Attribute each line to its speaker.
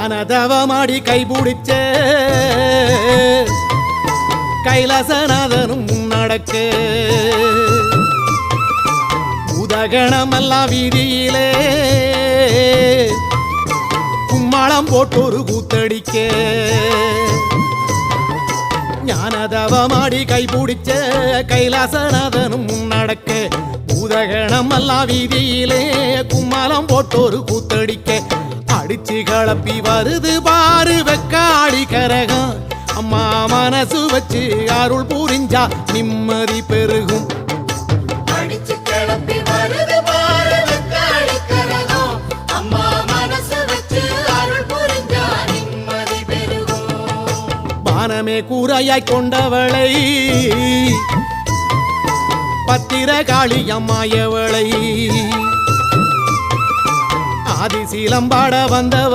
Speaker 1: ஞானதவமாடி கைபிடிச்ச கைலாசநாதனும் நடக்க உதகணமெல்லாம் வீதியிலே கும்மாளம் போட்டொரு கூத்தடிக்க ஞானதவமாடி கைபிடிச்ச கைலாசநாதனும் நடக்க உதகணமெல்லாம் வீதியிலே கும்மாளம் போட்டொரு கூத்தடிக்க அடிச்சு கலப்பி வருது பாரு வெக்காளி கரகம் அம்மா மனசு வச்சு அருள் புரிஞ்சா நிம்மதி பெருகும்
Speaker 2: அடிச்சு கிளப்பி வருது பாரு வெக்காளி கரகம் அம்மா மனசு வச்சு அருள் புரிஞ்சா நிம்மதி பெருகும்
Speaker 1: பானமே கூரையாய் கொண்டவளை பத்திரகாளி அம்மாயவளை ஆதிசீலம் பாட வந்தவ